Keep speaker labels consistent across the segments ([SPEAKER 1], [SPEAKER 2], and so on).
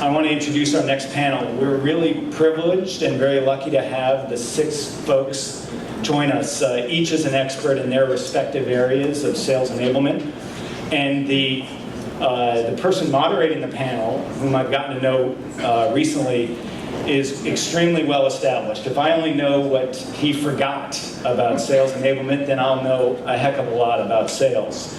[SPEAKER 1] I want to introduce our next panel. We're really privileged and very lucky to have the 6 folks join us. Each is an expert in their respective areas of sales enablement. And the person moderating the panel, whom I've gotten to know recently, is extremely well established. If I only know what he forgot about sales enablement, then I'll know a heck of a lot about sales.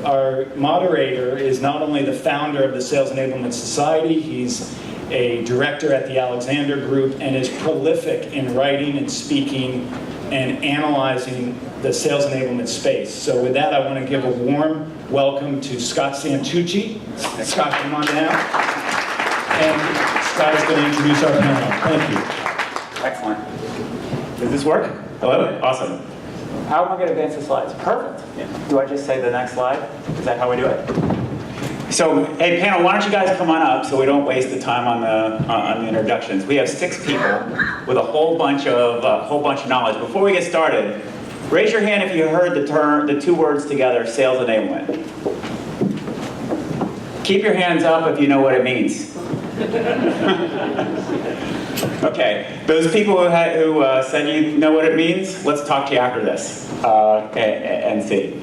[SPEAKER 1] Our moderator is not only the founder of the Sales Enablement Society, he's a director at the Alexander Group and is prolific in writing and speaking and analyzing the sales enablement space. So with that, I want to give a warm welcome to Scott Santucci. Scott, come on down. And Scott is going to introduce our panel. Thank you.
[SPEAKER 2] Excellent. Does this work? Hello? Awesome. How am I going to advance the slides? Perfect. Yeah. Do I just say the next slide? Is that how we do it? So, hey panel, why don't you guys come on up so we don't waste the time on the introductions. We have 6 people with a whole bunch of knowledge. Before we get started, raise your hand if you heard the 2 words together, sales enablement. Keep your hands up if you know what it means. Okay, those people who said you know what it means, let's talk to you after this and see.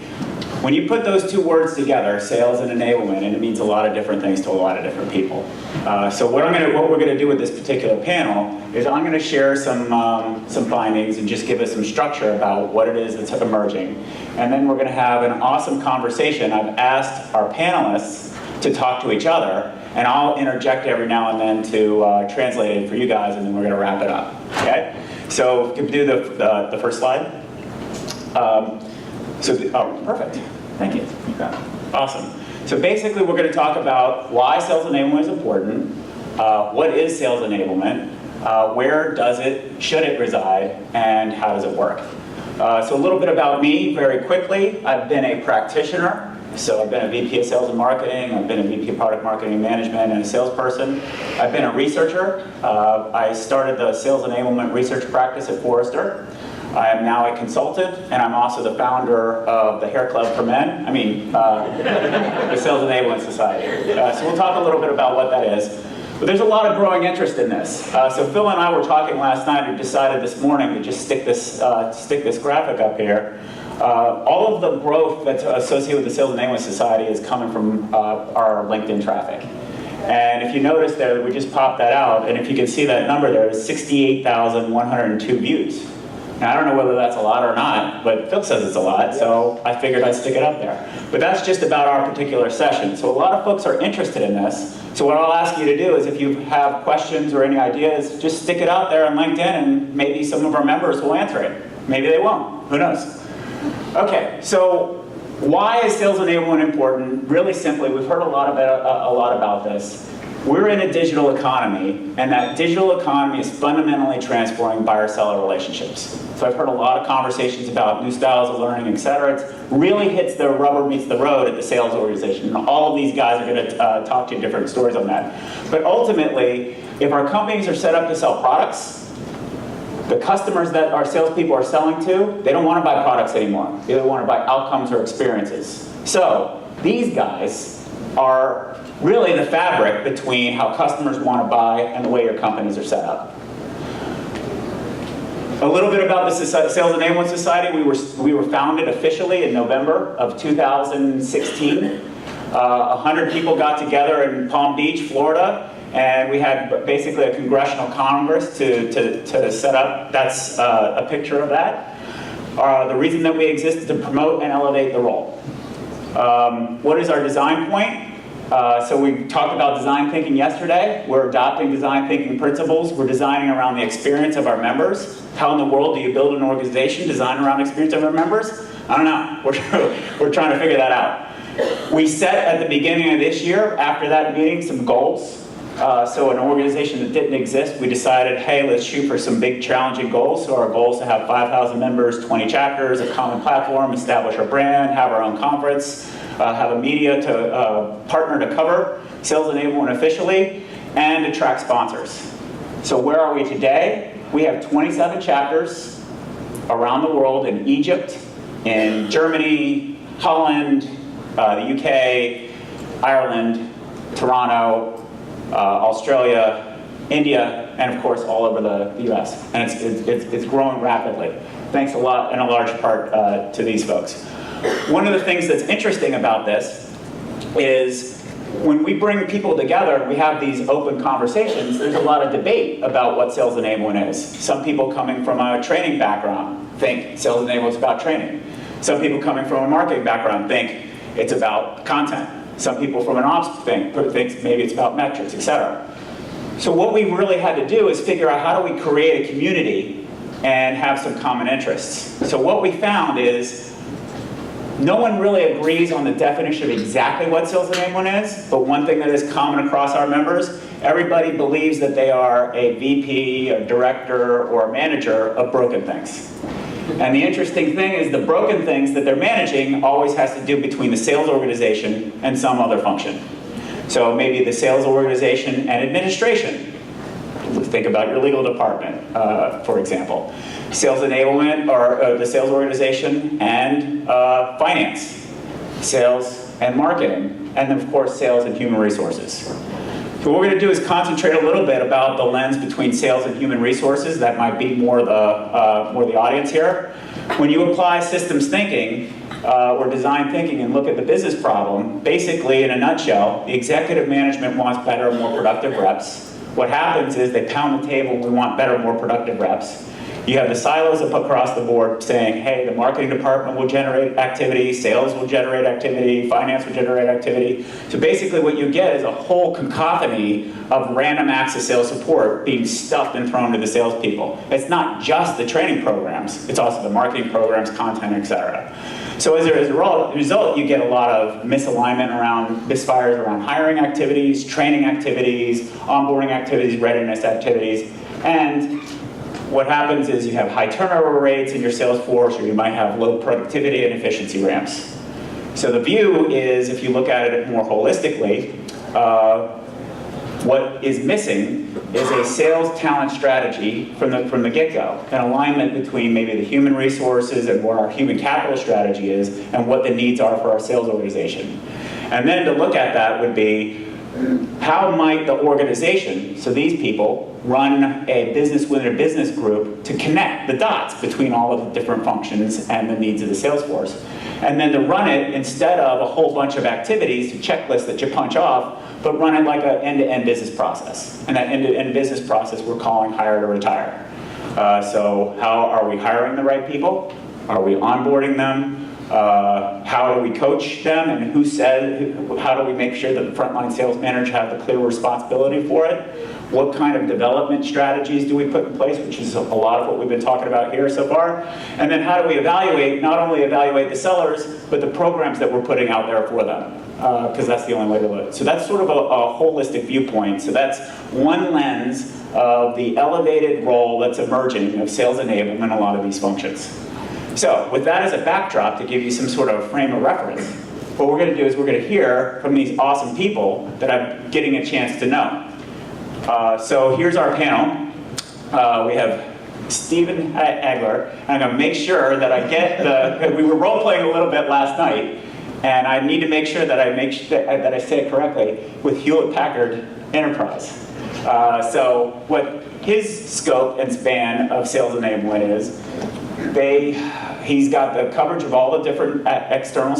[SPEAKER 2] When you put those 2 words together, sales and enablement, and it means a lot of different things to a lot of different people. So what we're going to do with this particular panel is I'm going to share some findings and just give us some structure about what it is that's emerging. And then we're going to have an awesome conversation. I've asked our panelists to talk to each other, and I'll interject every now and then to translate it for you guys, and then we're going to wrap it up. Okay? So if you do the first slide. Oh, perfect. Thank you. You got it. Awesome. So basically, we're going to talk about why sales enablement is important, what is sales enablement, where should it reside, and how does it work. So a little bit about me, very quickly. I've been a practitioner. So I've been a VP of Sales and Marketing, I've been a VP of Product Marketing Management, and a salesperson. I've been a researcher. I started the Sales Enablement Research Practice at Forrester. I am now a consultant, and I'm also the founder of the Hair Club for Men. The Sales Enablement Society. So we'll talk a little bit about what that is. But there's a lot of growing interest in this. So Phil and I were talking last night and decided this morning to just stick this graphic up here. All of the growth that's associated with the Sales Enablement Society is coming from our LinkedIn traffic. And if you notice there, we just popped that out, and if you can see that number there, is 68,102 views. Now, I don't know whether that's a lot or not, but Phil says it's a lot, so I figured I'd stick it up there. But that's just about our particular session. So a lot of folks are interested in this. So what I'll ask you to do is if you have questions or any ideas, just stick it out there on LinkedIn, and maybe some of our members will answer it. Maybe they won't. Who knows? Okay, so why is sales enablement important? Really simply, we've heard a lot about this. We're in a digital economy, and that digital economy is fundamentally transforming buyer-seller relationships. So I've heard a lot of conversations about new styles of learning, et cetera. It really hits the rubber meets the road at the sales organization. And all of these guys are going to talk to you different stories on that. But ultimately, if our companies are set up to sell products, the customers that our salespeople are selling to, they don't want to buy products anymore. They want to buy outcomes or experiences. So these guys are really the fabric between how customers want to buy and the way your companies are set up. A little bit about the Sales Enablement Society. We were founded officially in November of 2016. 100 people got together in Palm Beach, Florida, and we had basically a congressional congress to set up. That's a picture of that. The reason that we exist is to promote and elevate the role. What is our design point? So we talked about design thinking yesterday. We're adopting design thinking principles. We're designing around the experience of our members. How in the world do you build an organization designed around the experience of our members? I don't know. We're trying to figure that out. We set at the beginning of this year, after that meeting, some goals. So an organization that didn't exist, we decided, hey, let's shoot for some big challenging goals. So our goal is to have 5,000 members, 20 chapters, a common platform, establish our brand, have our own conference, have a media to partner to cover sales enablement officially, and attract sponsors. So where are we today? We have 27 chapters around the world in Egypt, in Germany, Holland, the UK, Ireland, Toronto, Australia, India, and of course all over the US. And it's growing rapidly. Thanks a lot, in a large part, to these folks. One of the things that's interesting about this is when we bring people together, we have these open conversations, there's a lot of debate about what sales enablement is. Some people coming from a training background think sales enablement is about training. Some people coming from a marketing background think it's about content. Some people from an ops think maybe it's about metrics, etc. So what we really had to do is figure out how do we create a community and have some common interests. So what we found is no one really agrees on the definition of exactly what sales enablement is, but one thing that is common across our members, everybody believes that they are a VP, a director, or a manager of broken things. And the interesting thing is the broken things that they're managing always has to do between the sales organization and some other function. So maybe the sales organization and administration. Think about your legal department, for example. Sales enablement, or the sales organization and finance. Sales and marketing. And then of course, sales and human resources. So what we're going to do is concentrate a little bit about the lens between sales and human resources. That might be more the audience here. When you apply systems thinking or design thinking and look at the business problem, basically in a nutshell, the executive management wants better, more productive reps. What happens is they pound the table, we want better, more productive reps. You have the silos up across the board saying, hey, the marketing department will generate activity, sales will generate activity, finance will generate activity. So basically what you get is a whole cacophony of random acts of sales support being stuffed and thrown to the salespeople. It's not just the training programs, it's also the marketing programs, content, etc. So as a result, you get a lot of misalignment around, misfires around hiring activities, training activities, onboarding activities, readiness activities, and what happens is you have high turnover rates in your sales force, or you might have low productivity and efficiency ramps. So the view is, if you look at it more holistically, what is missing is a sales talent strategy from the get-go, an alignment between maybe the human resources and what our human capital strategy is and what the needs are for our sales organization. And then to look at that would be, how might the organization, so these people, run a business within a business group to connect the dots between all of the different functions and the needs of the sales force. And then to run it instead of a whole bunch of activities, a checklist that you punch off, but run it like an end-to-end business process. And that end-to-end business process we're calling hire to retire. So how are we hiring the right people? Are we onboarding them? How do we coach them, and how do we make sure that the frontline sales manager have the clear responsibility for it? What kind of development strategies do we put in place, which is a lot of what we've been talking about here so far? And then how do we evaluate, not only evaluate the sellers, but the programs that we're putting out there for them, because that's the only way to do it. So that's sort of a holistic viewpoint. So that's one lens of the elevated role that's emerging of sales enablement in a lot of these functions. So with that as a backdrop, to give you some sort of frame of reference, what we're going to do is we're going to hear from these awesome people that I'm getting a chance to know. So here's our panel. We have Stephen Hagler, and I'm going to make sure that I get we were role playing a little bit last night, and I need to make sure that I say it correctly, with Hewlett-Packard Enterprise. So what his scope and span of sales enablement is, he's got the coverage of all the different external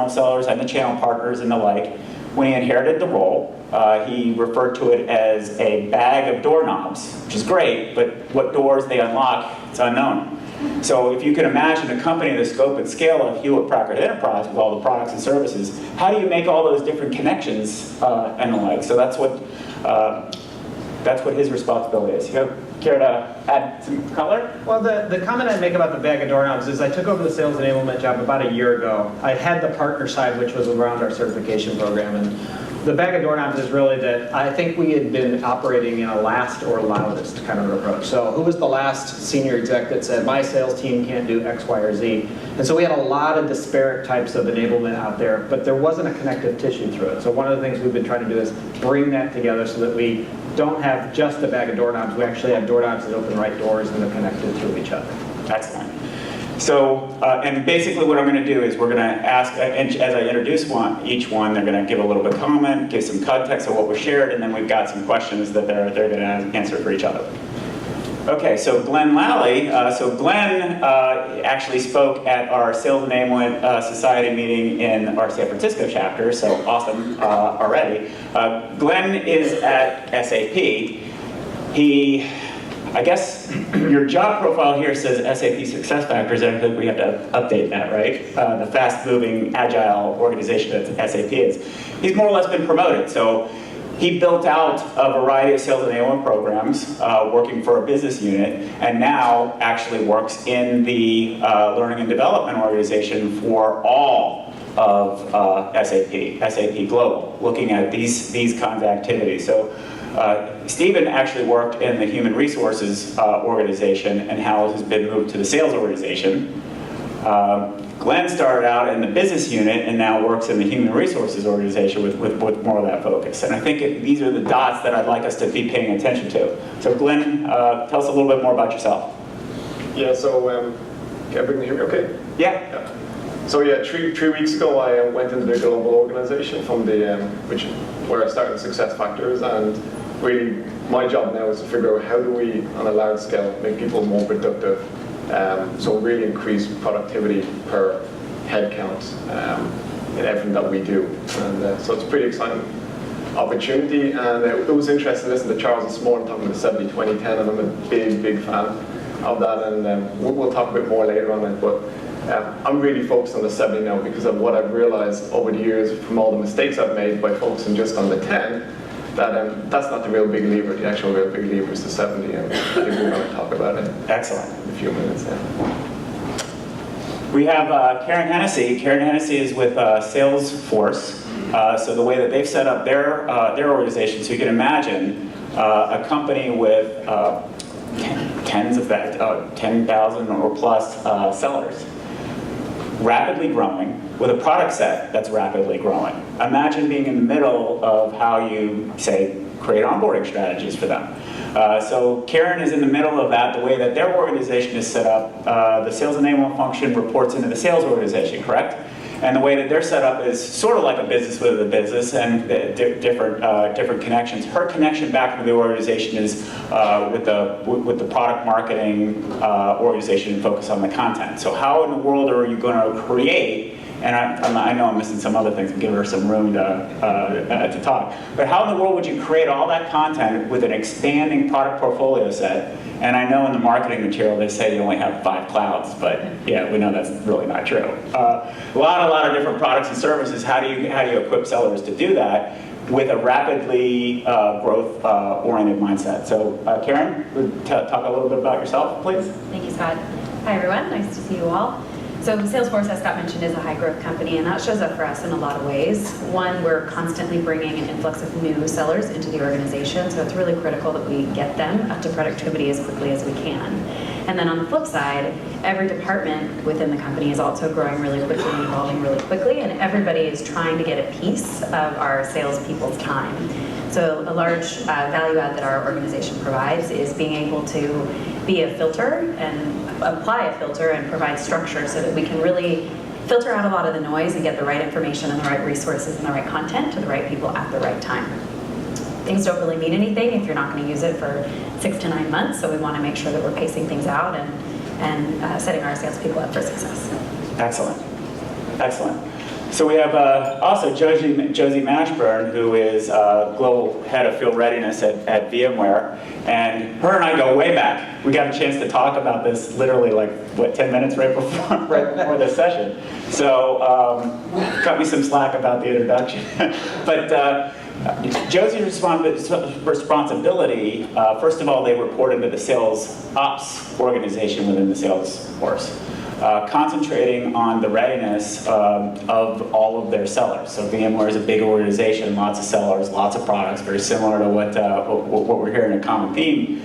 [SPEAKER 2] sellers and the channel partners and the like. When he inherited the role, he referred to it as a bag of doorknobs, which is great, but what doors they unlock, it's unknown. So if you can imagine a company the scope and scale of Hewlett-Packard Enterprise with all the products and services, how do you make all those different connections and the like? So that's what his responsibility is. You care to add some color?
[SPEAKER 3] Well, the comment I'd make about the bag of doorknobs is I took over the sales enablement job about a year ago. I had the partner side, which was around our certification program, and the bag of doorknobs is really that I think we had been operating in a last or loudest kind of an approach. So who was the last senior exec that said, my sales team can't do X, Y, or Z? And so we had a lot of disparate types of enablement out there, but there wasn't a connective tissue through it. So one of the things we've been trying to do is bring that together so that we don't have just a bag of doorknobs. We actually have doorknobs that open right doors and they're connected through each other.
[SPEAKER 2] Excellent. So, and basically what I'm going to do is we're going to ask, and as I introduce each one, they're going to give a little bit of comment, give some context of what was shared, and then we've got some questions that they're going to answer for each other. Okay, so Glen Lally. So Glen actually spoke at our Sales Enablement Society meeting in our San Francisco chapter, so awesome already. Glen is at SAP. I guess your job profile here says SAP SuccessFactors, and I think we have to update that, right? The fast-moving, agile organization that SAP is. He's more or less been promoted, so he built out a variety of sales enablement programs, working for a business unit, and now actually works in the learning and development organization for all of SAP Global, looking at these kinds of activities. So Stephen actually worked in the human resources organization and has been moved to the sales organization. Glen started out in the business unit and now works in the human resources organization with more of that focus. And I think these are the dots that I'd like us to be paying attention to. So Glen, tell us a little bit more about yourself.
[SPEAKER 4] Yeah, so can I bring the okay?
[SPEAKER 2] Yeah.
[SPEAKER 4] So yeah, three weeks ago I went into the global organization from the where I started SuccessFactors, and really my job now is to figure out how do we on a large scale make people more productive. So really increase productivity per head count in everything that we do. And so it's a pretty exciting opportunity. And it was interesting to listen to Charles this morning talking about 70-20-10, and I'm a big fan of that. And we'll talk a bit more later on it. But I'm really focused on the 70 now because of what I've realized over the years from all the mistakes I've made by focusing just on the 10. That's not the real big lever. The actual real big lever is the 70, and I think we're going to talk about it.
[SPEAKER 2] Excellent.
[SPEAKER 4] In a few minutes. Yeah.
[SPEAKER 2] We have Karen Hennessy. Karen Hennessy is with Salesforce. So the way that they've set up their organization, so you can imagine a company with tens of 10,000 or plus sellers, rapidly growing, with a product set that's rapidly growing. Imagine being in the middle of how you, say, create onboarding strategies for them. So Karen is in the middle of that. The way that their organization is set up, the sales enablement function reports into the sales organization, correct? And the way that they're set up is sort of like a business with a business, and different connections. Her connection back to the organization is with the product marketing organization and focus on the content. So how in the world are you going to create? And I know I'm missing some other things. I'm giving her some room to talk. But how in the world would you create all that content with an expanding product portfolio set? And I know in the marketing material they say you only have 5 clouds, but yeah, we know that's really not true. A lot of different products and services. How do you equip sellers to do that with a rapidly growth-oriented mindset? So Karen, talk a little bit about yourself, please.
[SPEAKER 5] Thank you, Scott. Hi, everyone. Nice to see you all. So Salesforce, as Scott mentioned, is a high-growth company, and that shows up for us in a lot of ways. One, we're constantly bringing an influx of new sellers into the organization, so it's really critical that we get them up to productivity as quickly as we can. And then on the flip side, every department within the company is also growing really quickly and evolving really quickly, and everybody is trying to get a piece of our salespeople's time. So a large value add that our organization provides is being able to be a filter and apply a filter and provide structure so that we can really filter out a lot of the noise and get the right information and the right resources and the right content to the right people at the right time. Things don't really mean anything if you're not going to use it for 6 to 9 months, so we want to make sure that we're pacing things out and setting our salespeople up for success.
[SPEAKER 2] Excellent. Excellent. So we have also Josie Marshburn, who is Global Head of Field Readiness at VMware. And her and I go way back. We got a chance to talk about this literally 10 minutes right before this session. So cut me some slack about the introduction. But Josie's responsibility, first of all, they report into the sales ops organization within the Salesforce. Concentrating on the readiness of all of their sellers. So VMware is a big organization, lots of sellers, lots of products, very similar to what we're hearing, a common theme.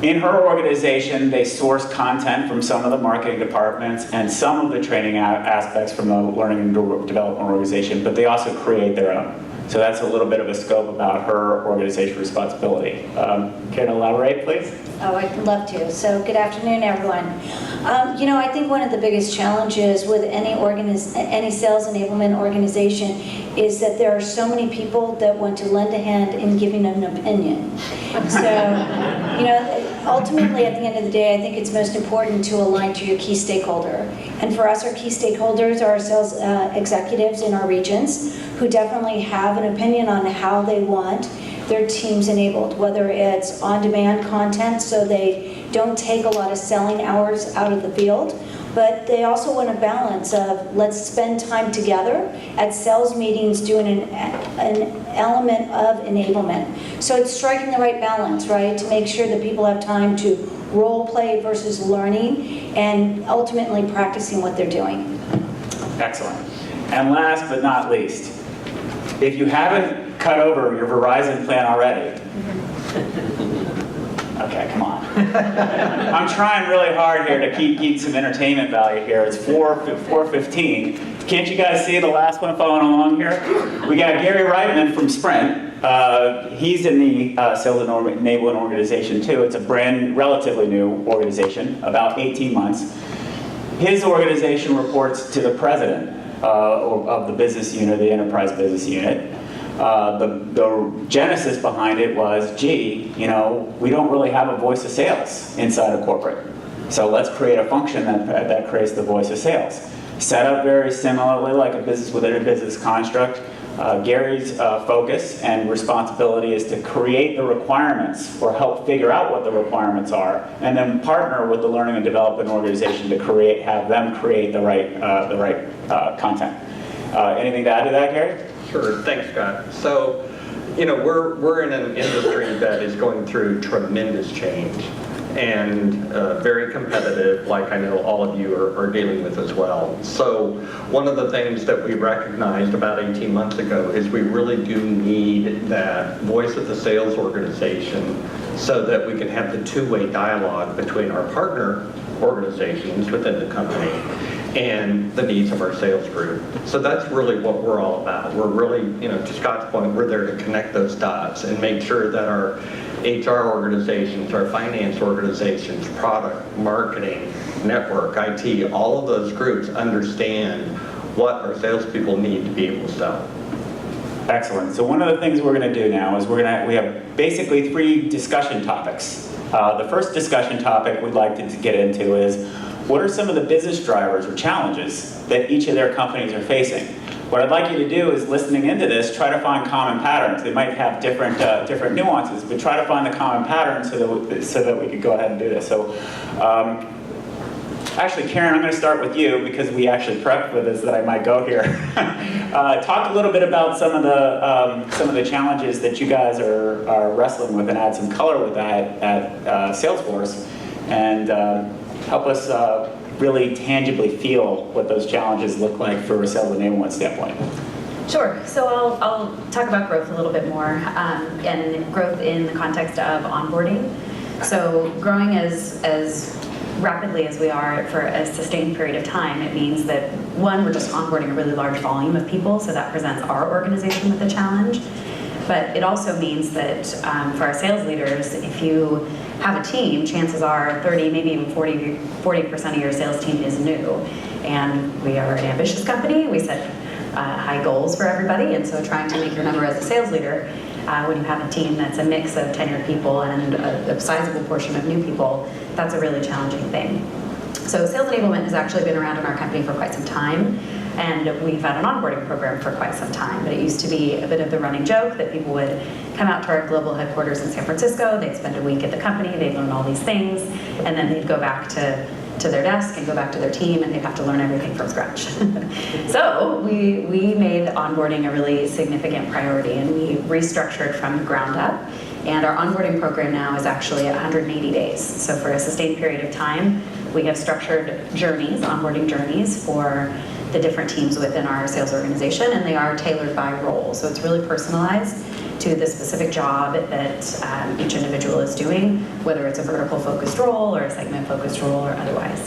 [SPEAKER 2] In her organization, they source content from some of the marketing departments and some of the training aspects from the learning and development organization, but they also create their own. So that's a little bit of a scope about her organizational responsibility. Can you elaborate, please?
[SPEAKER 6] Oh, I'd love to. So good afternoon, everyone. I think one of the biggest challenges with any sales enablement organization is that there are so many people that want to lend a hand in giving an opinion. So, ultimately, at the end of the day, I think it's most important to align to your key stakeholder. And for us, our key stakeholders are our sales executives in our regions who definitely have an opinion on how they want their teams enabled, whether it's on-demand content so they don't take a lot of selling hours out of the field, but they also want a balance of let's spend time together at sales meetings doing an element of enablement. So it's striking the right balance, right, to make sure that people have time to role play versus learning and ultimately practicing what they're doing.
[SPEAKER 2] Excellent. And last but not least, if you haven't cut over your Verizon plan already, okay, come on. I'm trying really hard here to keep some entertainment value here. It's 4:15. Can't you guys see the last one following along here? We got Gary Wightman from Sprint. He's in the Sales Enablement organization too. It's a relatively new organization, about 18 months. His organization reports to the president of the business unit, the enterprise business unit. The genesis behind it was, we don't really have a voice of sales inside of corporate. So let's create a function that creates the voice of sales. Set up very similarly like a business within a business construct. Gary's focus and responsibility is to create the requirements or help figure out what the requirements are, and then partner with the learning and development organization to have them create the right content. Anything to add to that, Gary?
[SPEAKER 7] Sure, thanks, Scott. So, we're in an industry that is going through tremendous change and very competitive, like I know all of you are dealing with as well. So one of the things that we recognized about 18 months ago is we really do need that voice of the sales organization so that we can have the two-way dialogue between our partner organizations within the company and the needs of our sales group. So that's really what we're all about. We're really, to Scott's point, we're there to connect those dots and make sure that our HR organizations, our finance organizations, product, marketing, network, IT, all of those groups understand what our salespeople need to be able to sell.
[SPEAKER 2] Excellent. So one of the things we're going to do now is we have basically 3 discussion topics. The first discussion topic we'd like to get into is what are some of the business drivers or challenges that each of their companies are facing? What I'd like you to do is, listening into this, try to find common patterns. They might have different nuances, but try to find the common patterns so that we could go ahead and do this. So, actually, Karen, I'm going to start with you because we actually prepped for this that I might go here. Talk a little bit about some of the challenges that you guys are wrestling with, and add some color with that at Salesforce, and help us really tangibly feel what those challenges look like for a sales enablement standpoint.
[SPEAKER 5] Sure. So I'll talk about growth a little bit more, and growth in the context of onboarding. So growing as rapidly as we are for a sustained period of time, it means that, one, we're just onboarding a really large volume of people, so that presents our organization with a challenge. But it also means that for our sales leaders, if you have a team, chances are 30, maybe even 40% of your sales team is new. And we are an ambitious company. We set high goals for everybody. And so trying to make your number as a sales leader, when you have a team that's a mix of tenured people and a sizable portion of new people, that's a really challenging thing. So sales enablement has actually been around in our company for quite some time. And we've had an onboarding program for quite some time, but it used to be a bit of the running joke that people would come out to our global headquarters in San Francisco, they'd spend a week at the company, they'd learn all these things, and then they'd go back to their desk and go back to their team, and they'd have to learn everything from scratch. So we made onboarding a really significant priority, and we restructured from the ground up, and our onboarding program now is actually 180 days. So for a sustained period of time, we have structured journeys, onboarding journeys for the different teams within our sales organization, and they are tailored by role. So it's really personalized to the specific job that each individual is doing, whether it's a vertical focused role or a segment focused role or otherwise.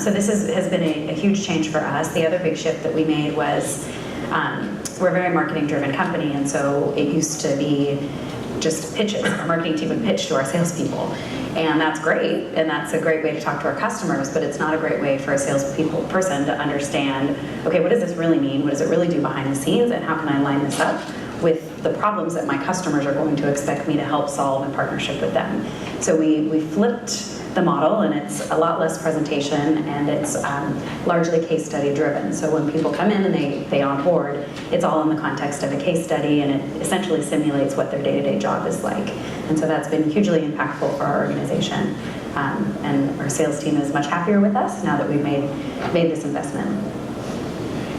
[SPEAKER 5] So this has been a huge change for us. The other big shift that we made was we're a very marketing-driven company, and so it used to be just pitches. Our marketing team would pitch to our salespeople, and that's great, and that's a great way to talk to our customers, but it's not a great way for a person to understand, okay, what does this really mean? What does it really do behind the scenes, and how can I line this up with the problems that my customers are going to expect me to help solve in partnership with them? So we flipped the model, and it's a lot less presentation, and it's largely case study driven. So when people come in and they onboard, it's all in the context of a case study, and it essentially simulates what their day-to-day job is like. And so that's been hugely impactful for our organization. And our sales team is much happier with us now that we've made this investment.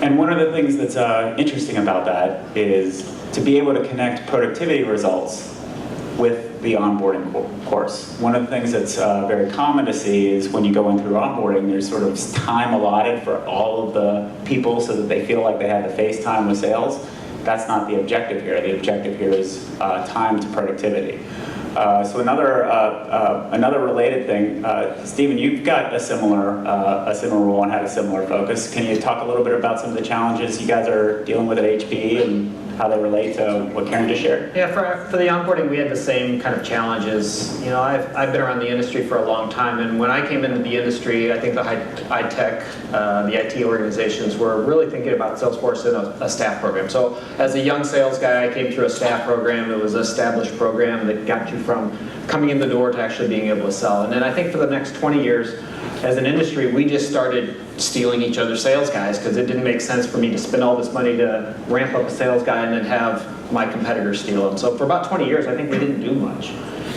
[SPEAKER 2] And one of the things that's interesting about that is to be able to connect productivity results with the onboarding course. One of the things that's very common to see is when you go in through onboarding, there's sort of time allotted for all of the people so that they feel like they have the face time with sales. That's not the objective here. The objective here is time to productivity. So another related thing, Stephen, you've got a similar role and had a similar focus. Can you talk a little bit about some of the challenges you guys are dealing with at HP and how they relate to what Karen just shared?
[SPEAKER 3] Yeah, for the onboarding, we had the same kind of challenges. You know, I've been around the industry for a long time, and when I came into the industry, I think the high tech, the IT organizations were really thinking about Salesforce in a staff program. So as a young sales guy, I came through a staff program. It was an established program that got you from coming in the door to actually being able to sell. And then I think for the next 20 years, as an industry, we just started stealing each other's sales guys because it didn't make sense for me to spend all this money to ramp up a sales guy and then have my competitors steal him. So for about 20 years, I think we didn't do much.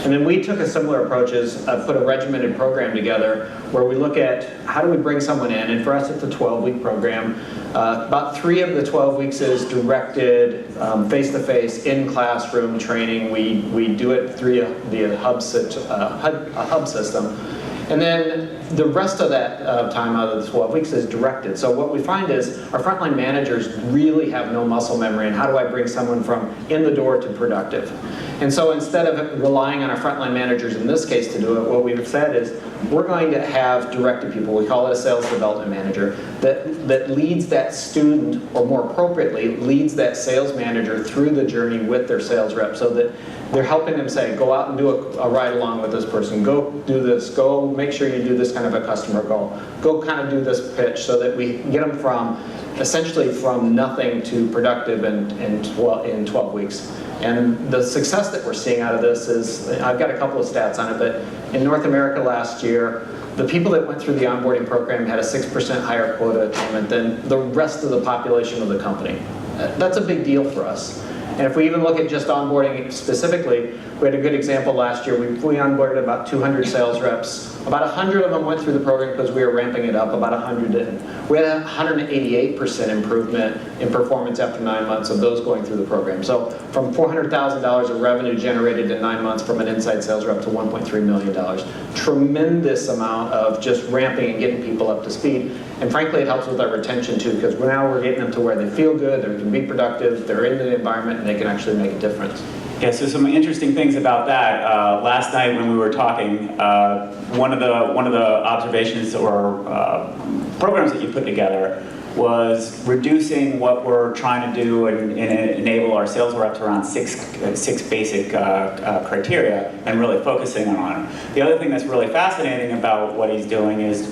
[SPEAKER 3] And then we took a similar approach, put a regimented program together where we look at how do we bring someone in, and for us it's a 12-week program. About 3 of the 12 weeks is directed face-to-face in classroom training. We do it through a hub system. And then the rest of that time out of the 12 weeks is directed. So what we find is our frontline managers really have no muscle memory in how do I bring someone from in the door to productive. And so instead of relying on our frontline managers in this case to do it, what we've said is we're going to have directed people. We call it a sales development manager that leads that student, or more appropriately, leads that sales manager through the journey with their sales rep so that they're helping them say, go out and do a ride along with this person, go do this, go make sure you do this kind of a customer goal, go kind of do this pitch so that we get them from essentially from nothing to productive in 12 weeks. And the success that we're seeing out of this is, I've got a couple of stats on it, but in North America last year, the people that went through the onboarding program had a 6% higher quota attainment than the rest of the population of the company. That's a big deal for us. And if we even look at just onboarding specifically, we had a good example last year. We onboarded about 200 sales reps. About 100 of them went through the program because we were ramping it up. About 100 didn't. We had a 188% improvement in performance after 9 months of those going through the program. So from $400,000 of revenue generated in 9 months from an inside sales rep to $1.3 million. Tremendous amount of just ramping and getting people up to speed. And frankly, it helps with our retention too, because now we're getting them to where they feel good, they can be productive, they're in the environment, and they can actually make a difference.
[SPEAKER 2] Yeah, so some interesting things about that. Last night when we were talking, one of the observations or programs that you put together was reducing what we're trying to do and enable our sales reps around six basic criteria and really focusing on it. The other thing that's really fascinating about what he's doing is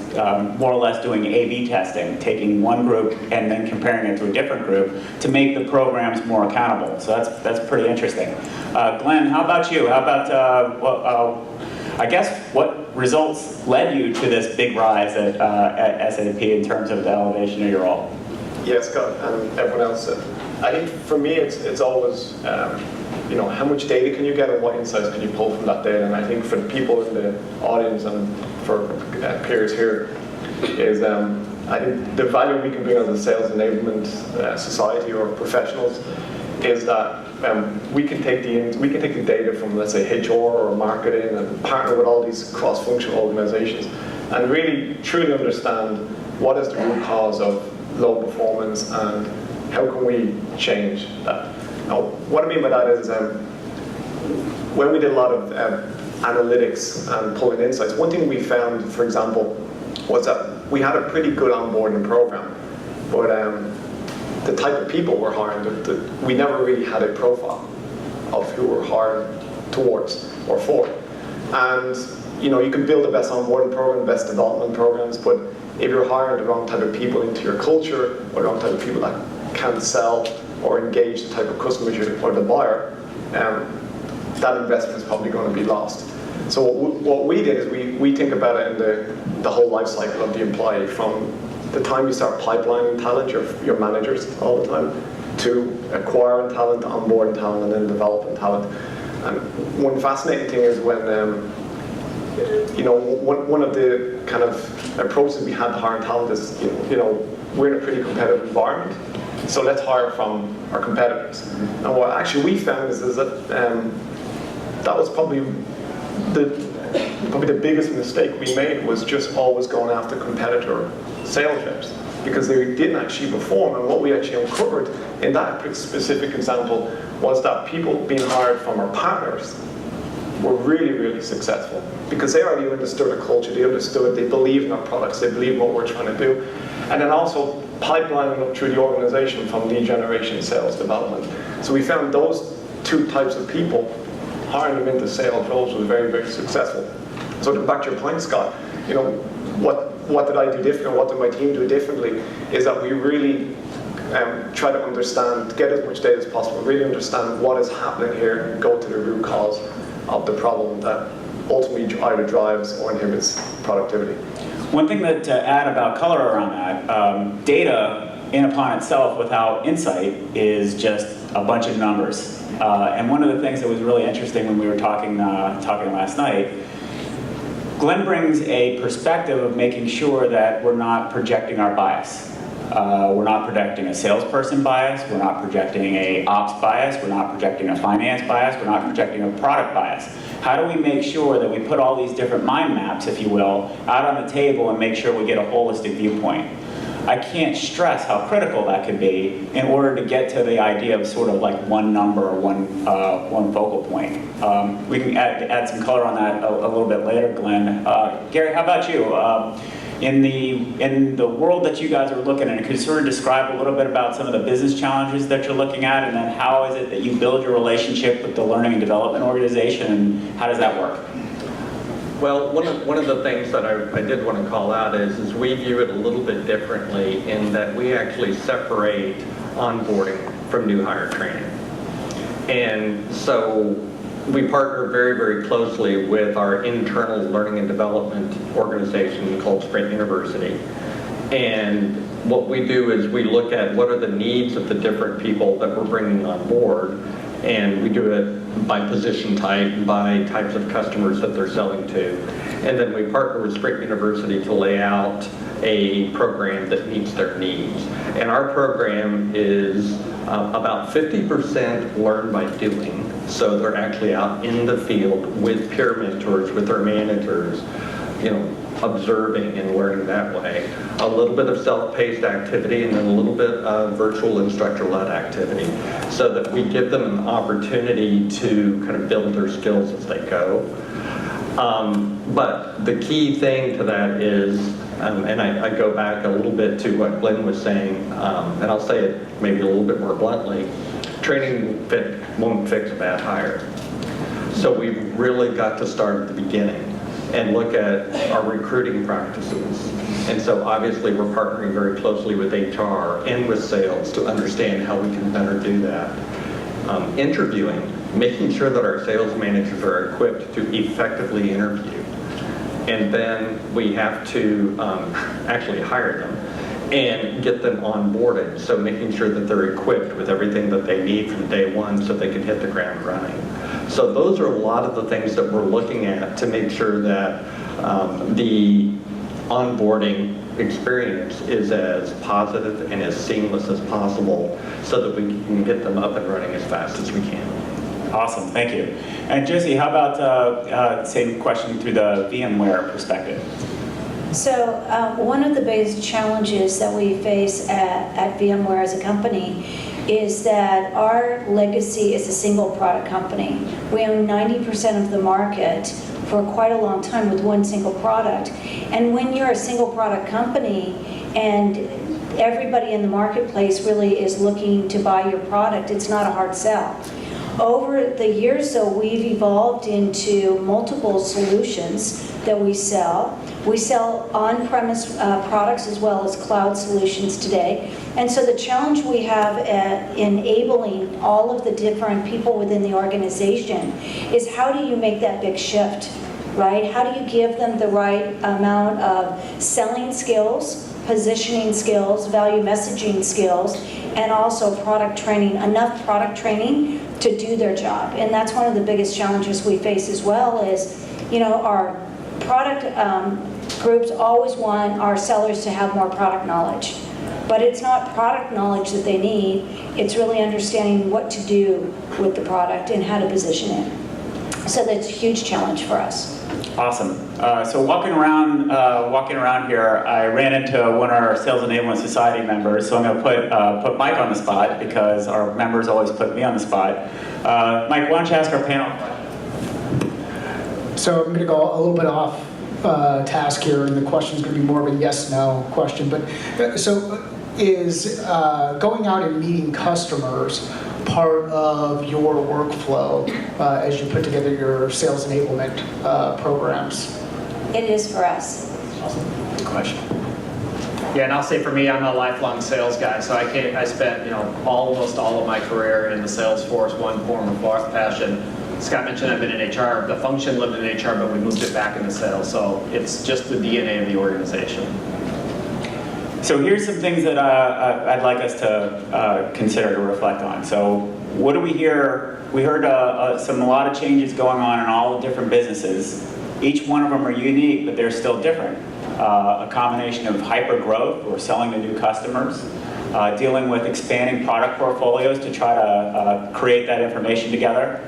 [SPEAKER 2] more or less doing A/B testing, taking one group and then comparing it to a different group to make the programs more accountable. So that's pretty interesting. Glenn, how about you? How about I guess what results led you to this big rise at SAP in terms of the elevation of your role?
[SPEAKER 4] Yeah, Scott, and everyone else. I think for me, it's always, how much data can you get and what insights can you pull from that data? And I think for the people in the audience and for peers here is, I think the value we can bring as a sales enablement society or professionals is that we can take the data from, let's say, HR or marketing and partner with all these cross-functional organizations and really truly understand what is the root cause of low performance and how can we change that. Now, what I mean by that is when we did a lot of analytics and pulling insights, one thing we found, for example, was that we had a pretty good onboarding program, but the type of people we're hiring, we never really had a profile of who we're hiring towards or for. And you can build the best onboarding program, the best development programs, but if you're hiring the wrong type of people into your culture, or the wrong type of people that can sell or engage the type of customers or the buyer, that investment is probably going to be lost. So what we did is we think about it in the whole life cycle of the employee, from the time you start pipelining talent, your managers all the time, to acquiring talent, onboarding talent, and then developing talent. And one fascinating thing is when, one of the kind of approaches we had to hiring talent is, we're in a pretty competitive environment, so let's hire from our competitors. And what actually we found is that that was probably the biggest mistake we made, was just always going after competitor sales reps, because they didn't actually perform. And what we actually uncovered in that specific example was that people being hired from our partners were really, really successful, because they already understood the culture, they believe in our products, they believe in what we're trying to do. And then also pipelining up through the organization from lead generation, sales development. So we found those two types of people, hiring them into sales roles, was very, very successful. So to back to your point, Scott, what did I do differently, or what did my team do differently, is that we really try to understand, get as much data as possible, really understand what is happening here, and go to the root cause of the problem that ultimately either drives or inhibits productivity.
[SPEAKER 2] One thing that to add about color around that, data in upon itself without insight is just a bunch of numbers. And one of the things that was really interesting when we were talking last night, Glen brings a perspective of making sure that we're not projecting our bias. We're not projecting a salesperson bias, we're not projecting a ops bias, we're not projecting a finance bias, we're not projecting a product bias. How do we make sure that we put all these different mind maps, if you will, out on the table and make sure we get a holistic viewpoint? I can't stress how critical that can be in order to get to the idea of sort of like one number or one focal point. We can add some color on that a little bit later, Glen. Gary, how about you? In the world that you guys are looking at, could you sort of describe a little bit about some of the business challenges that you're looking at, and then how is it that you build your relationship with the learning and development organization, and how does that work?
[SPEAKER 7] Well, one of the things that I did want to call out is we view it a little bit differently, in that we actually separate onboarding from new hire training. And so we partner very, very closely with our internal learning and development organization called Sprint University. And what we do is we look at what are the needs of the different people that we're bringing on board, and we do it by position type, by types of customers that they're selling to. And then we partner with Sprint University to lay out a program that meets their needs. And our program is about 50% learn by doing. So they're actually out in the field with peer mentors, with their managers, observing and learning that way. A little bit of self-paced activity, and then a little bit of virtual instructor-led activity, so that we give them an opportunity to kind of build their skills as they go. But the key thing to that is, and I go back a little bit to what Glen was saying, and I'll say it maybe a little bit more bluntly, training won't fix a bad hire. So we've really got to start at the beginning and look at our recruiting practices. And so obviously we're partnering very closely with HR and with sales to understand how we can better do that. Interviewing, making sure that our sales managers are equipped to effectively interview. And then we have to actually hire them and get them onboarded. So making sure that they're equipped with everything that they need from day one so they can hit the ground running. So those are a lot of the things that we're looking at to make sure that the onboarding experience is as positive and as seamless as possible, so that we can get them up and running as fast as we can.
[SPEAKER 2] Awesome, thank you. And Josie, how about same question through the VMware perspective?
[SPEAKER 6] So one of the biggest challenges that we face at VMware as a company is that our legacy is a single product company. We own 90% of the market for quite a long time with one single product. And when you're a single product company and everybody in the marketplace really is looking to buy your product. It's not a hard sell. Over the years, though, we've evolved into multiple solutions that we sell. We sell on-premise products as well as cloud solutions today. And so the challenge we have at enabling all of the different people within the organization is how do you make that big shift, right? How do you give them the right amount of selling skills, positioning skills, value messaging skills, and also product training, enough product training to do their job. And that's one of the biggest challenges we face as well is, our product groups always want our sellers to have more product knowledge. But it's not product knowledge that they need, it's really understanding what to do with the product and how to position it. So that's a huge challenge for us.
[SPEAKER 2] Awesome. So walking around here, I ran into one of our Sales Enablement Society members. So I'm going to put Mike on the spot because our members always put me on the spot. Mike, why don't you ask our panel?
[SPEAKER 8] So I'm going to go a little bit off task here, and the question is going to be more of a yes/no question. But so is going out and meeting customers part of your workflow as you put together your sales enablement programs?
[SPEAKER 6] It is for us.
[SPEAKER 2] Good question.
[SPEAKER 3] Yeah, and I'll say for me, I'm a lifelong sales guy, so I spent almost all of my career in the Salesforce, one form or fashion. Scott mentioned I've been in HR. The function lived in HR, but we moved it back into sales, so it's just the DNA of the organization.
[SPEAKER 2] So here's some things that I'd like us to consider to reflect on. So what do we hear? We heard a lot of changes going on in all the different businesses. Each one of them are unique, but they're still different. A combination of hyper growth, or selling to new customers, dealing with expanding product portfolios to try to create that information together.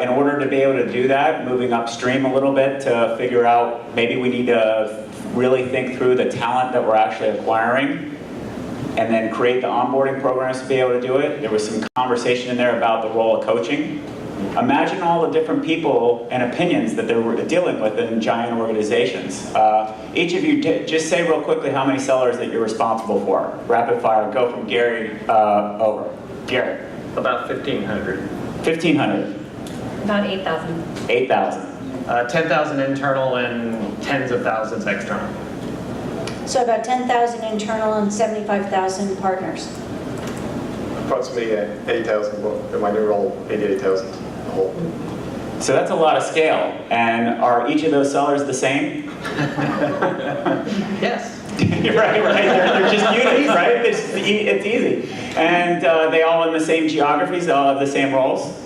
[SPEAKER 2] In order to be able to do that, moving upstream a little bit to figure out maybe we need to really think through the talent that we're actually acquiring and then create the onboarding programs to be able to do it. There was some conversation in there about the role of coaching. Imagine all the different people and opinions that they're dealing with in giant organizations. Each of you, just say real quickly how many sellers that you're responsible for. Rapid fire, go from Gary over. Gary.
[SPEAKER 7] About 1,500.
[SPEAKER 2] 1,500.
[SPEAKER 5] About 8,000.
[SPEAKER 2] 8,000.
[SPEAKER 3] 10,000 internal and tens of thousands external.
[SPEAKER 6] So about 10,000 internal and 75,000 partners.
[SPEAKER 4] Approximately 8,000, but in my new role, 88,000 a whole.
[SPEAKER 2] So that's a lot of scale. And are each of those sellers the same?
[SPEAKER 3] Yes.
[SPEAKER 2] right. They're just units, right? It's easy. And they all in the same geographies, they all have the same roles?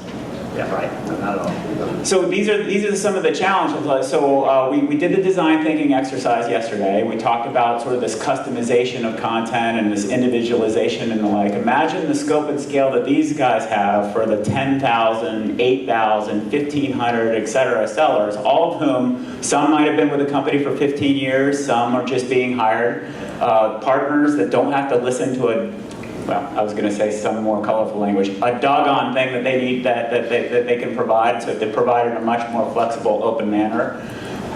[SPEAKER 3] Yeah, right. Not at all.
[SPEAKER 2] So these are some of the challenges. So we did the design thinking exercise yesterday. We talked about sort of this customization of content and this individualization and the like. Imagine the scope and scale that these guys have for the 10,000, 8,000, 1,500, et cetera sellers, all of whom, some might have been with the company for 15 years, some are just being hired, partners that don't have to listen to I was going to say some more colorful language, a doggone thing that they need that they can provide, so they provide in a much more flexible, open manner.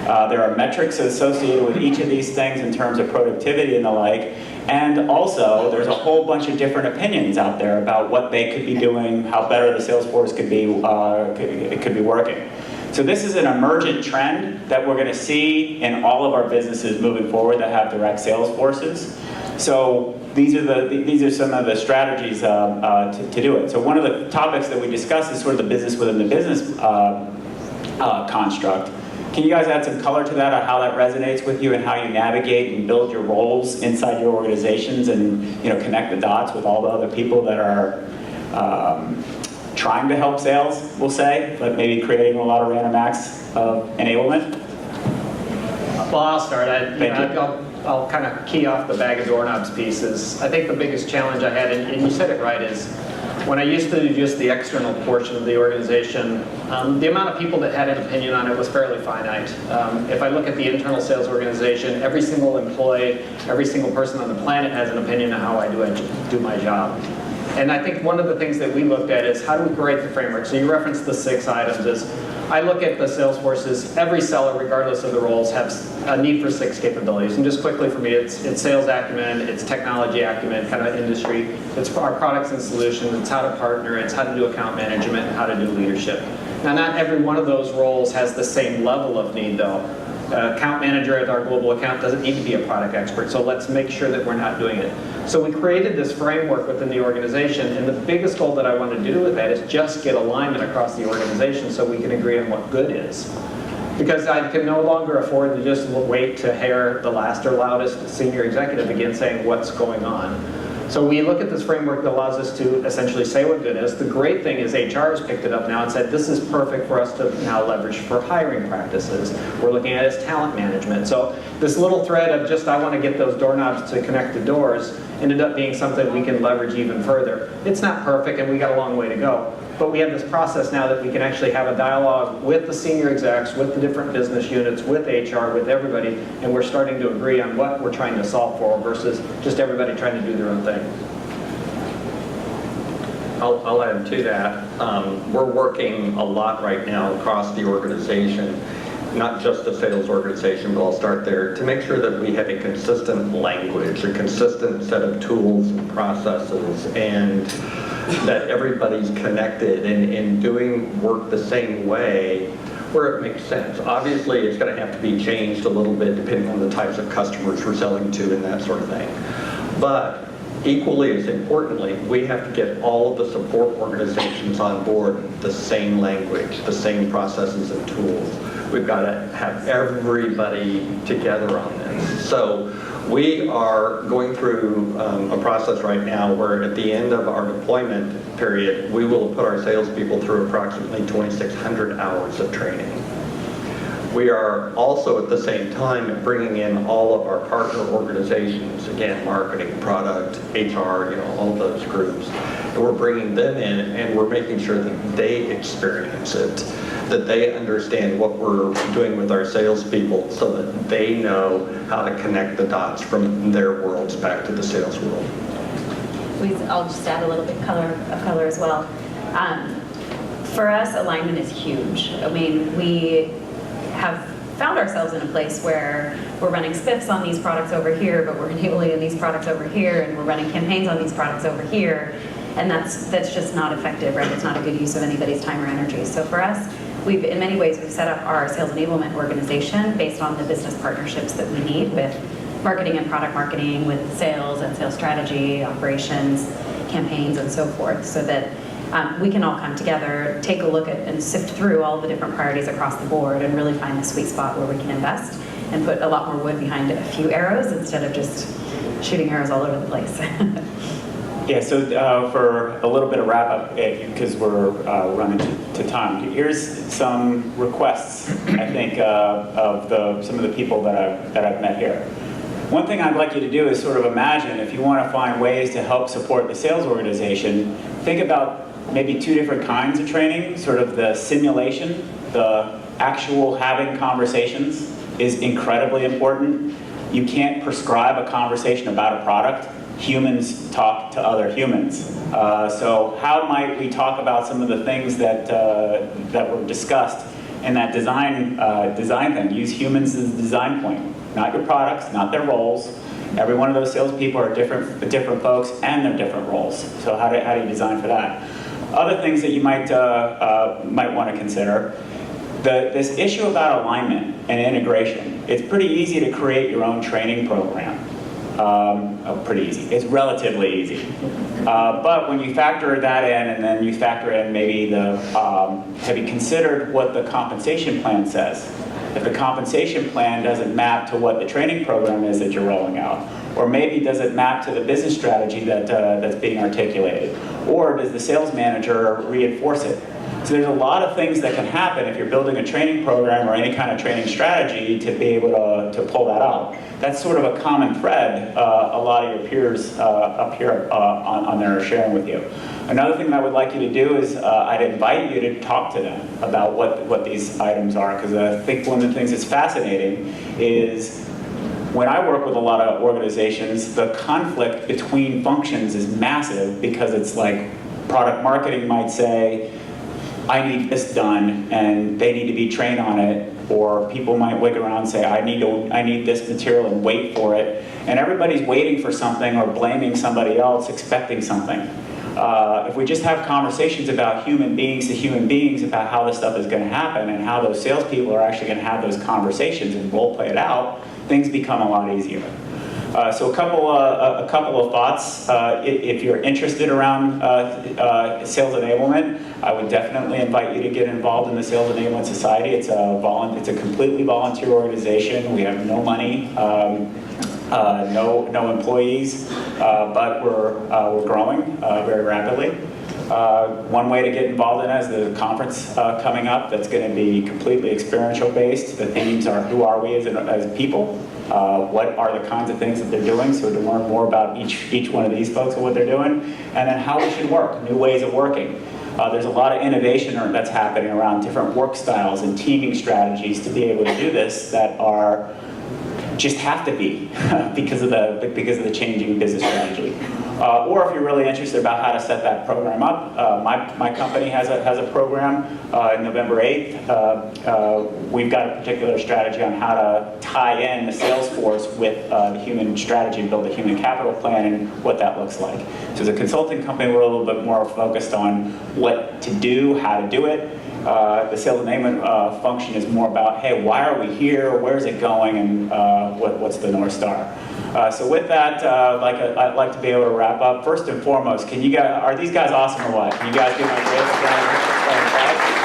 [SPEAKER 2] There are metrics associated with each of these things in terms of productivity and the like. And also, there's a whole bunch of different opinions out there about what they could be doing, how better the Salesforce could be working. So this is an emergent trend that we're going to see in all of our businesses moving forward that have direct sales forces. So these are some of the strategies to do it. So one of the topics that we discussed is sort of the business within the business construct. Can you guys add some color to that, on how that resonates with you and how you navigate and build your roles inside your organizations and connect the dots with all the other people that are trying to help sales, we'll say, but maybe creating a lot of random acts of enablement?
[SPEAKER 3] Well, I'll start.
[SPEAKER 2] Thank you.
[SPEAKER 3] I'll kind of key off the bag of doorknobs pieces. I think the biggest challenge I had, and you said it right, is when I used to do just the external portion of the organization, the amount of people that had an opinion on it was fairly finite. If I look at the internal sales organization, every single employee, every single person on the planet has an opinion on how I do my job. And I think one of the things that we looked at is how do we create the framework? So you referenced the 6 items. Is I look at the Salesforce as every seller, regardless of the roles, has a need for 6 capabilities. And just quickly for me, it's sales acumen, it's technology acumen, kind of industry, it's our products and solutions, it's how to partner, it's how to do account management, and how to do leadership. Now, not every one of those roles has the same level of need, though. Account manager at our global account doesn't need to be a product expert, so let's make sure that we're not doing it. So we created this framework within the organization, and the biggest goal that I want to do with that is just get alignment across the organization so we can agree on what good is. Because I can no longer afford to just wait to hear the last or loudest senior executive again saying what's going on. So we look at this framework that allows us to essentially say what good is. The great thing is HR has picked it up now and said this is perfect for us to now leverage for hiring practices. We're looking at it as talent management. So this little thread of just I want to get those doorknobs to connect the doors ended up being something we can leverage even further. It's not perfect and we got a long way to go. But we have this process now that we can actually have a dialogue with the senior execs, with the different business units, with HR, with everybody, and we're starting to agree on what we're trying to solve for versus just everybody trying to do their own thing.
[SPEAKER 7] I'll add to that. We're working a lot right now across the organization, not just the sales organization, but I'll start there, to make sure that we have a consistent language, a consistent set of tools and processes, and that everybody's connected and doing work the same way where it makes sense. Obviously, it's going to have to be changed a little bit depending on the types of customers we're selling to and that sort of thing. But equally as importantly, we have to get all of the support organizations on board the same language, the same processes and tools. We've got to have everybody together on this. So we are going through a process right now where at the end of our deployment period, we will put our salespeople through approximately 2,600 hours of training. We are also at the same time bringing in all of our partner organizations, again, marketing, product, HR, all of those groups. And we're bringing them in and we're making sure that they experience it, that they understand what we're doing with our salespeople so that they know how to connect the dots from their worlds back to the sales world.
[SPEAKER 5] I'll just add a little bit of color as well. For us, alignment is huge. I mean, we have found ourselves in a place where we're running spiffs on these products over here, but we're enabling these products over here, and we're running campaigns on these products over here, and that's just not effective, right? It's not a good use of anybody's time or energy. So for us, in many ways, we've set up our sales enablement organization based on the business partnerships that we need with marketing and product marketing, with sales and sales strategy, operations, campaigns, and so forth, so that we can all come together, take a look at and sift through all the different priorities across the board and really find the sweet spot where we can invest and put a lot more wood behind a few arrows instead of just shooting arrows all over the place.
[SPEAKER 2] Yeah, so for a little bit of wrap up, because we're running to time, here's some requests, I think, of some of the people that I've met here. One thing I'd like you to do is sort of imagine if you want to find ways to help support the sales organization, think about maybe 2 different kinds of training, sort of the simulation, the actual having conversations is incredibly important. You can't prescribe a conversation about a product. Humans talk to other humans. So how might we talk about some of the things that were discussed in that design thing? Use humans as the design point, not your products, not their roles. Every one of those salespeople are different folks and their different roles. So how do you design for that? Other things that you might want to consider. This issue about alignment and integration. It's pretty easy to create your own training program. Pretty easy. It's relatively easy. But when you factor that in, and then you factor in maybe have you considered what the compensation plan says? If the compensation plan doesn't map to what the training program is that you're rolling out, or maybe does it map to the business strategy that's being articulated, or does the sales manager reinforce it? So there's a lot of things that can happen if you're building a training program or any kind of training strategy to be able to pull that out. That's sort of a common thread a lot of your peers up here on there are sharing with you. Another thing that I would like you to do is I'd invite you to talk to them about what these items are, because I think one of the things that's fascinating is when I work with a lot of organizations, the conflict between functions is massive because it's like product marketing might say, I need this done, and they need to be trained on it, or people might wig around and say, I need this material and wait for it, and everybody's waiting for something or blaming somebody else, expecting something. If we just have conversations about human beings to human beings about how this stuff is going to happen and how those salespeople are actually going to have those conversations and role play it out, things become a lot easier. So a couple of thoughts. If you're interested around sales enablement, I would definitely invite you to get involved in the Sales Enablement Society. It's a completely volunteer organization. We have no money, no employees, but we're growing very rapidly. One way to get involved in it is the conference coming up that's going to be completely experiential based. The themes are who are we as people, what are the kinds of things that they're doing, so to learn more about each one of these folks and what they're doing, and then how we should work, new ways of working. There's a lot of innovation that's happening around different work styles and teaming strategies to be able to do this that are just have to be because of the changing business strategy. Or if you're really interested about how to set that program up, my company has a program. November 8th, we've got a particular strategy on how to tie in the Salesforce with the human strategy and build a human capital plan and what that looks like. So as a consulting company, we're a little bit more focused on what to do, how to do it. The sales enablement function is more about, hey, why are we here? Where's it going? And what's the North Star? So with that, I'd like to be able to wrap up. First and foremost, are these guys awesome or what? Can you guys give them a great round of applause?